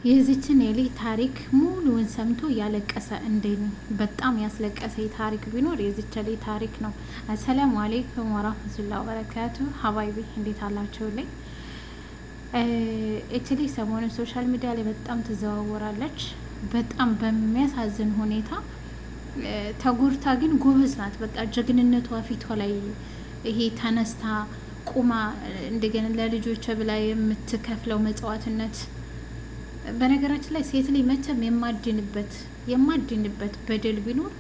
የዚችን የሊ ታሪክ ሙሉውን ሰምቶ ያለቀሰ እንደኔ በጣም ያስለቀሰ ታሪክ ቢኖር የዚች የሊ ታሪክ ነው። አሰላሙ አለይኩም ወራህመቱላሂ ወበረካቱ። ሀባይቢ እንዴት አላችሁልኝ? እቺ ሰሞኑን ሶሻል ሚዲያ ላይ በጣም ትዘዋወራለች። በጣም በሚያሳዝን ሁኔታ ተጎርታ ግን ጎበዝ ናት። በቃ ጀግንነቷ ፊቷ ላይ ይሄ ተነስታ ቁማ እንደገና ለልጆቿ ብላ የምትከፍለው መጽዋዕትነት በነገራችን ላይ ሴት ላይ መቼም የማድንበት በደል ቢኖር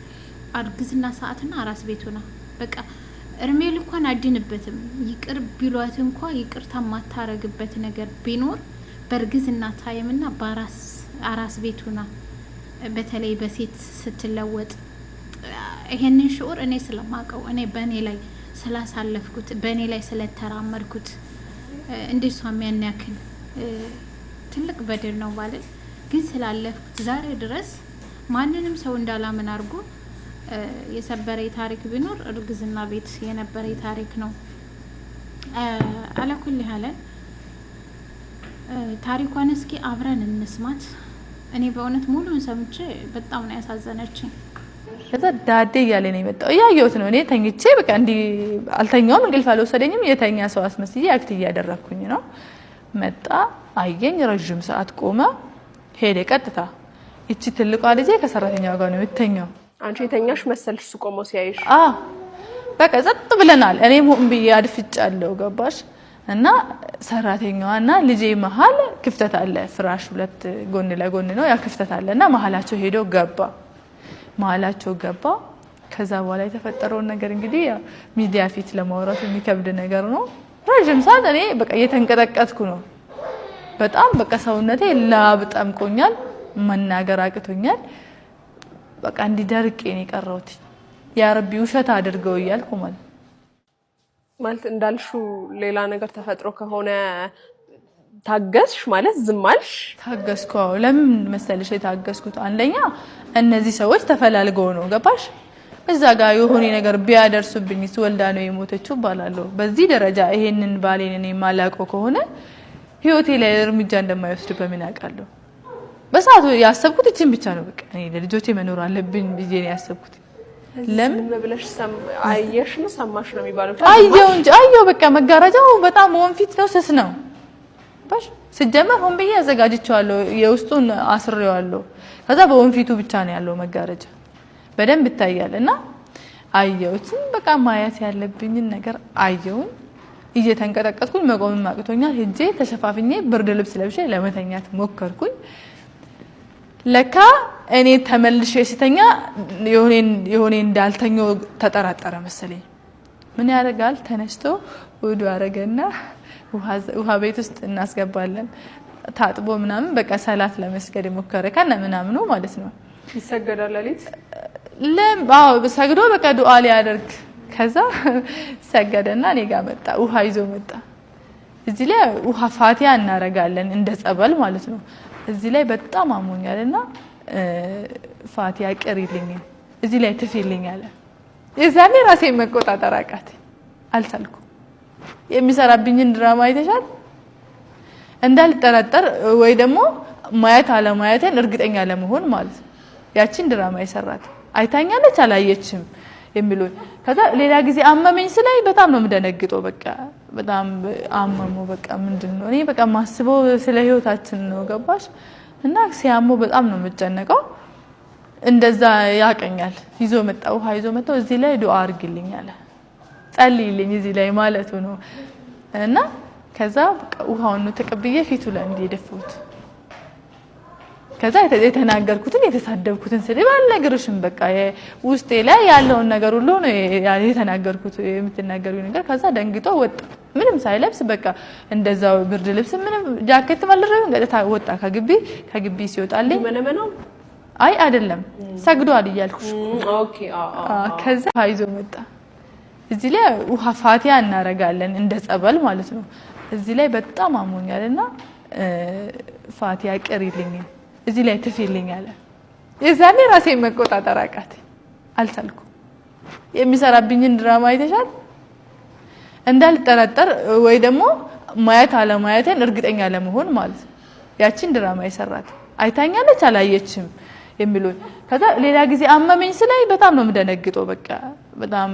አርግዝና ሰዓትና አራስ ቤቱና በቃ እርሜል እንኳን አድንበትም ይቅር ቢሏት እንኳን ይቅርታ ማታረግበት ነገር ቢኖር በርግዝና ታይምና በአራስ ቤቱና በተለይ በሴት ስትለወጥ ይሄንን ሽዑር እኔ ስለማቀው እኔ በእኔ ላይ ስላሳለፍኩት በእኔ ላይ ስለተራመድኩት እንደሷ የሚያናክል ትልቅ በደል ነው ማለት ግን ስላለፍኩት ዛሬ ድረስ ማንንም ሰው እንዳላምን አድርጎ የሰበረ ታሪክ ቢኖር እርግዝና ቤት የነበረ ታሪክ ነው። አለኩል ያለ ታሪኳን እስኪ አብረን እንስማት። እኔ በእውነት ሙሉን ሰምቼ በጣም ነው ያሳዘነችኝ። ከዛ ዳዴ እያለ ነው የመጣው። ያየሁት ነው እኔ ተኝቼ በቃ እንዲ አልተኛውም፣ እንቅልፍ አልወሰደኝም። የተኛ ሰው አስመስዬ አክት እያደረኩኝ ነው። መጣ አየኝ፣ ረጅም ሰዓት ቆመ፣ ሄደ ቀጥታ። እቺ ትልቋ ልጄ ከሰራተኛዋ ጋር ነው የተኛው። አንቺ የተኛሽ መሰልሽ እሱ ቆሞ ሲያይሽ? በቃ ጸጥ ብለናል። እኔም ሆን ብዬ አድፍጫለሁ፣ ገባሽ? እና ሰራተኛዋና ልጄ መሀል ክፍተት አለ። ፍራሽ ሁለት ጎን ለጎን ነው፣ ያ ክፍተት አለና መሀላቸው ሄዶ ገባ። ከዛ በኋላ የተፈጠረውን ነገር እንግዲህ ሚዲያ ፊት ለማውራት የሚከብድ ነገር ነው። ረጅም ሰዓት እኔ በቃ እየተንቀጠቀጥኩ ነው። በጣም በቃ ሰውነቴ ላብ ጠምቆኛል፣ መናገር አቅቶኛል። በቃ እንዲደርቅ ነው የቀረሁት። ያ ረቢ ውሸት አድርገው እያልኩ ማለት እንዳልሹ ሌላ ነገር ተፈጥሮ ከሆነ ታገስሽ ማለት ዝም አልሽ? ታገስኩ። ለምን መሰለሽ የታገስኩት? አንደኛ እነዚህ ሰዎች ተፈላልገው ነው፣ ገባሽ? እዛ ጋር የሆነ ነገር ቢያደርሱብኝ ወልዳ ነው የሞተችው ባላለሁ። በዚህ ደረጃ ይሄንን ባሌን እኔ ማላቀው ከሆነ ህይወቴ ላይ እርምጃ እንደማይወስድ በምን ያውቃለሁ? በሰዓቱ ያሰብኩት እቺን ብቻ ነው። በቃ እኔ ለልጆቼ መኖር አለብኝ ብዬ ነው ያሰብኩት። ለምን ብለሽ አየሽ ነው ሰማሽ ነው የሚባለው? አየው በቃ መጋረጃው በጣም ወንፊት ነው፣ ስስ ነው። ባሽ ሲጀመር ሆን ብዬ አዘጋጅቼዋለሁ፣ የውስጡን አስሬዋለሁ። ከዛ በወንፊቱ ብቻ ነው ያለው መጋረጃ በደንብ ይታያል። እና አየሁት። በቃ ማየት ያለብኝን ነገር አየሁኝ። እየተንቀጠቀጥኩኝ መቆም ማቅቶኛል። ሄጄ ተሸፋፍኜ ብርድ ልብስ ለብሼ ለመተኛት ሞከርኩኝ። ለካ እኔ ተመልሼ ሲተኛ የሆነ እንዳልተኛው ተጠራጠረ መሰለኝ። ምን ያደርጋል? ተነስቶ ውዱ አረገና ውሃ ቤት ውስጥ እናስገባለን ታጥቦ ምናምን በቃ ሰላት ለመስገድ ሞከረ ከነ ምናምኑ ማለት ነው። ይሰገዳል ሌሊት ሰግዶ በቃ ዱዓ ሊያደርግ ከዛ ሰገደና እኔ ጋር መጣ። ውሃ ይዞ መጣ። እዚህ ላይ ውሃ ፋቲያ እናረጋለን እንደ ጸበል ማለት ነው። እዚህ ላይ በጣም አሞኛልና ፋቲያ ቅሪልኝ፣ እዚህ ላይ ትፊልኝ አለ። የዛኔ ራሴን መቆጣጠር አቃተኝ፣ አልቻልኩም። የሚሰራብኝን ድራማ አይተሻል? እንዳልጠረጠር ወይ ደግሞ ማየት አለማየትን እርግጠኛ ለመሆን ማለት ነው። ያቺን ድራማ ይሰራት አይታኛለች አላየችም የሚሉኝ። ከዛ ሌላ ጊዜ አመመኝ ስላይ በጣም ነው የምደነግጠው። በቃ በጣም አመመው። በቃ ምንድነው እኔ በቃ ማስበው ስለ ህይወታችን ነው፣ ገባሽ? እና ሲያሞ በጣም ነው የምጨነቀው። እንደዛ ያቀኛል። ይዞ መጣው፣ ውሃ ይዞ መጣው። እዚህ ላይ ዱዓ አድርግልኝ አለ፣ ጸልይልኝ እዚህ ላይ ማለቱ ነው። እና ከዛ ውሃውን ነው ተቀብዬ ፊቱ ላይ እንዲደፍኩት። ከዛ የተናገርኩትን የተሳደብኩትን ስድብ አልነግርሽም። በቃ ውስጤ ላይ ያለውን ነገር ሁሉ ነው የተናገርኩት፣ የምትናገሪው ነገር። ከዛ ደንግጦ ወጣ፣ ምንም ሳይለብስ በቃ እንደዛው ብርድ ልብስ ምንም ጃኬት ማለረው እንግዲህ ወጣ ከግቢ ሲወጣልኝ መነመነው አይ አይደለም ሰግዷል እያልኩሽ። ኦኬ ከዛ አይዞ መጣ። እዚህ ላይ ውሃ ፋቲያ እናረጋለን እንደ ጸበል ማለት ነው። እዚህ ላይ በጣም አሞኛልና ፋቲያ ቅሪልኝ፣ እዚህ ላይ ትፊልኝ አለ። የዛኔ ራሴን መቆጣጠር አቃተኝ፣ አልቻልኩም። የሚሰራብኝን ድራማ አይተሻል? እንዳልጠረጠር ወይ ደግሞ ማየት አለማየትን እርግጠኛ ለመሆን ማለት ነው። ያቺን ድራማ የሰራት አይታኛለች አላየችም የሚሉኝ። ከዛ ሌላ ጊዜ አመመኝ ስለይ በጣም ነው የምደነግጠው። በቃ በጣም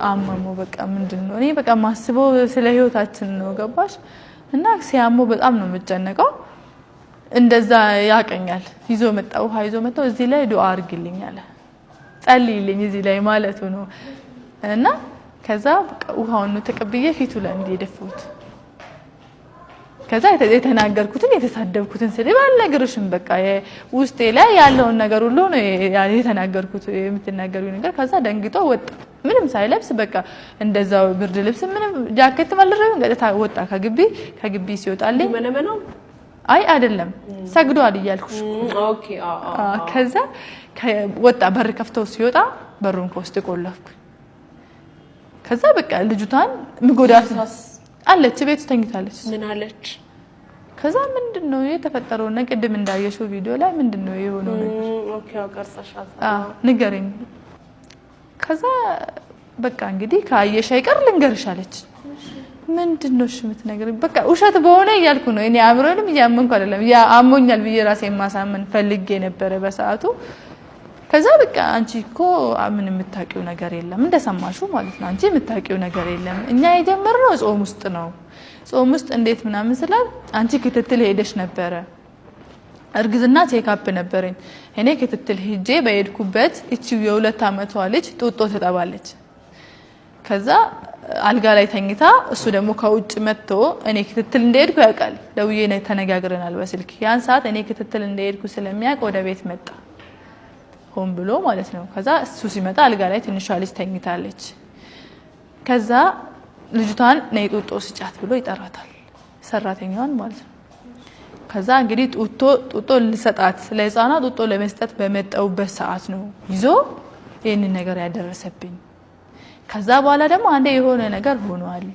አመመው። በቃ ምንድነው እኔ በቃ ማስበው ስለ ህይወታችን ነው ገባሽ? እና ሲያሞ በጣም ነው የምጨነቀው። እንደዛ ያቀኛል። ይዞ መጣው ውሃ ይዞ መጣው እዚህ ላይ ዱአ አድርግልኝ አለ ጸልይልኝ እዚህ ላይ ማለቱ ነው። እና ከዛ በቃ ውሃውን ተቀብዬ ፊቱ ላይ እንዲደፍኩት ከዛ የተናገርኩትን የተሳደብኩትን ስድብ አልነግርሽም። በቃ ውስጤ ላይ ያለውን ነገር ሁሉ ነው የተናገርኩት የምትናገሪው ነገር። ከዛ ደንግጦ ወጣ ምንም ሳይለብስ በቃ እንደዛው ብርድ ልብስ ምንም ጃኬት ማለረም ገጣ ወጣ ከግቢ ሲወጣልኝ መነመነው አይ አይደለም ሰግዷል እያልኩሽ ኦኬ ከዛ ወጣ በር ከፍተው ሲወጣ በሩን ከውስጥ ቆለፍኩ። ከዛ በቃ ልጅቷን ምጎዳት አለች ቤት ተኝታለች። ምን አለች? ከዛ ምንድነው የተፈጠረው? እና ቅድም እንዳየሽው ቪዲዮ ላይ ምንድነው የሆነው ነገር? ኦኬ አቀርጻሻት ንገረኝ። ከዛ በቃ እንግዲህ ካየሽ አይቀር ልንገርሽ አለች። ምንድነው እሺ የምትነግሪኝ? በቃ ውሸት በሆነ እያልኩ ነው እኔ አምሮንም እያመንኩ አይደለም ያ አሞኛል ብዬ ራሴ ማሳመን ፈልጌ ነበር በሰዓቱ። ከዛ በቃ አንቺ እኮ ምን የምታውቂው ነገር የለም እንደሰማሹ ማለት ነው። አንቺ የምታውቂው ነገር የለም እኛ የጀመርነው ጾም ውስጥ ነው። ጾም ውስጥ እንዴት ምናምን ስላት አንቺ ክትትል ሄደሽ ነበረ እርግዝና ቼክአፕ ነበረኝ እኔ ክትትል ሄጄ በሄድኩበት እቺው የ2 አመቷ ልጅ ጡጦ ተጠባለች። ከዛ አልጋ ላይ ተኝታ እሱ ደግሞ ከውጭ መጥቶ እኔ ክትትል እንደሄድኩ ያውቃል። ደውዬ ተነጋግረናል በስልክ። ያን ሰዓት እኔ ክትትል እንደሄድኩ ስለሚያውቅ ወደ ቤት መጣ ሆን ብሎ ማለት ነው። ከዛ እሱ ሲመጣ አልጋ ላይ ትንሿ ልጅ ተኝታለች። ከዛ ልጅቷን ነይ ጡጦ ስጫት ብሎ ይጠራታል ሰራተኛዋን ማለት ነው። ከዛ እንግዲህ ጡጦ ልሰጣት ለህፃኗ ጡጦ ለመስጠት በመጣውበት ሰዓት ነው ይዞ ይሄንን ነገር ያደረሰብኝ። ከዛ በኋላ ደግሞ አንዴ የሆነ ነገር ሆኗል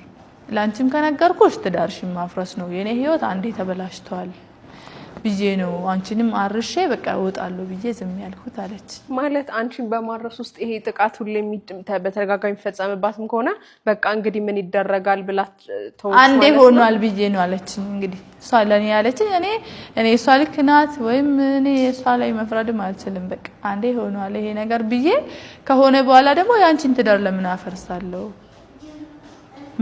ላንቺም ከነገርኩሽ ትዳርሽም ማፍረስ ነው የኔ ህይወት አንዴ ተበላሽቷል ብዬ ነው አንቺንም አርሼ በቃ እወጣለሁ ብዬ ዝም ያልኩት አለች። ማለት አንቺን በማረስ ውስጥ ይሄ ጥቃት ሁሉ በተደጋጋሚ ፈጸመባትም ከሆነ በቃ እንግዲህ ምን ይደረጋል ብላ ተወው አንዴ ሆኗል ብዬ ነው አለች። እንግዲህ እሷ ለኔ ያለችኝ እኔ እሷ ልክ ናት ወይም እኔ እሷ ላይ መፍረድም አልችልም። በቃ አንዴ ሆኗል ይሄ ነገር ብዬ ከሆነ በኋላ ደግሞ ያንቺን ትዳር ለምን አፈርሳለሁ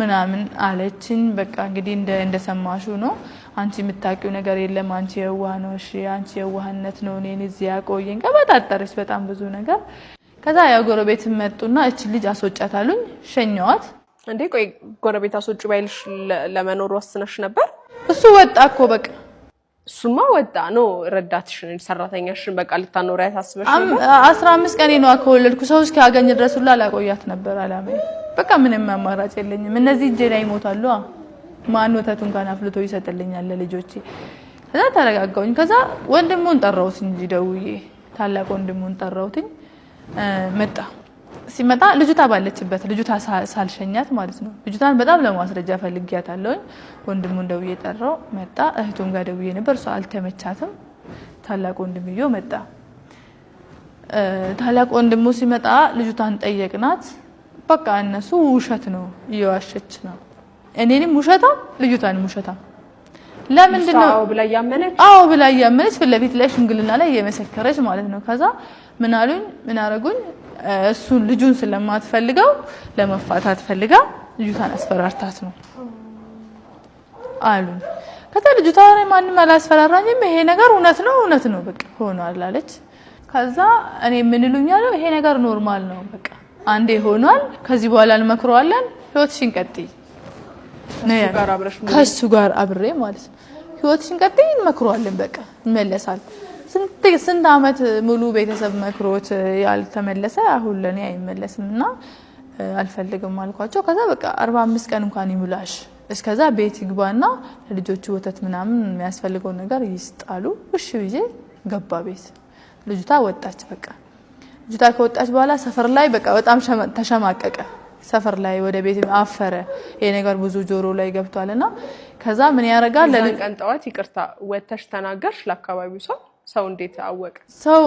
ምናምን አለችኝ። በቃ እንግዲህ እንደሰማሹ ነው አንቺ የምታውቂው ነገር የለም አንቺ የዋህ ነው እሺ አንቺ የዋህነት ነው እኔን እዚህ ያቆየኝ ቀበጣጠረች በጣም ብዙ ነገር። ከዛ ያው ጎረቤት መጡና እቺ ልጅ አስወጫታሉኝ ሸኛዋት። እንዴ ቆይ ጎረቤት አስወጭ ባይልሽ ለመኖር ወስነሽ ነበር? እሱ ወጣ እኮ በቃ እሱማ ወጣ ነው ረዳትሽን ሰራተኛሽን በቃ ልታኖር ያሳስበሽ ነበር? 15 ቀን ነው ከወለድኩ ሰው እስኪያገኝ ድረስ ሁላ ላቆያት ነበር አላማዬ። በቃ ምንም አማራጭ የለኝም እነዚህ እጄ ላይ ይሞታሉ ማን ወተቱን ካን አፍልቶ ይሰጥልኛል ለልጆቼ። ከዛ ተረጋጋውኝ። ከዛ ወንድሙን ጠራውት እንጂ ደውዬ ታላቅ ወንድሙን ጠራውትኝ መጣ። ሲመጣ ልጅቷ ባለችበት ልጅቷ ሳልሸኛት ማለት ነው ልጅቷን በጣም ለማስረጃ ፈልጊያታለሁኝ። ወንድሙን ደውዬ ጠራው መጣ። እህቱም ጋር ደውዬ ነበር እሷ አልተመቻትም። ታላቅ ወንድምዮ መጣ። ታላቅ ወንድሙ ሲመጣ ልጅቷን ጠየቅናት። በቃ እነሱ ውሸት ነው እየዋሸች ነው እኔንም ውሸታ ልጅቷንም ውሸታ ለምንድን ነው ብላ ያመነች ብላ ያመነች ፊት ለፊት ላይ ሽምግልና ላይ የመሰከረች ማለት ነው። ከዛ ምን አሉኝ ምን አረጉኝ እሱን ልጁን ስለማትፈልገው ለመፋታት ፈልጋ ልጅቷን አስፈራርታት ነው አሉኝ። ከዛ ልጅቷ ማንንም አላስፈራራኝም ይሄ ነገር እውነት ነው በቃ ሆኗል አለች። ከዛ እኔ ምን ይሉኛል ይሄ ነገር ኖርማል ነው በቃ አንዴ ሆኗል ከዚህ በኋላ እንመክረዋለን ህይወትሽን ቀጥይ ከሱ ጋር አብሬ ማለት ነው ህይወትሽን ቀጥይ እንመክረዋለን በቃ ይመለሳል። ስንት አመት ሙሉ ቤተሰብ መክሮት ያልተመለሰ አሁን ለኔ አይመለስምና አልፈልግም አልኳቸው። ከዛ በቃ 45 ቀን እንኳን ይሙላሽ እስከዛ ቤት ይግባና ለልጆቹ ወተት ምናምን የሚያስፈልገው ነገር ይስጣሉ። እሺ ብዬ ገባ ቤት። ልጅቷ ወጣች። በቃ ልጅቷ ከወጣች በኋላ ሰፈር ላይ በቃ በጣም ተሸማቀቀ። ሰፈር ላይ ወደ ቤት አፈረ። ይሄ ነገር ብዙ ጆሮ ላይ ገብቷልና ከዛ ምን ያረጋል ለቀንጣዋት ይቅርታ ወተሽ ተናገርሽ ለአካባቢው ሰው እንዴት አወቀ? ሰው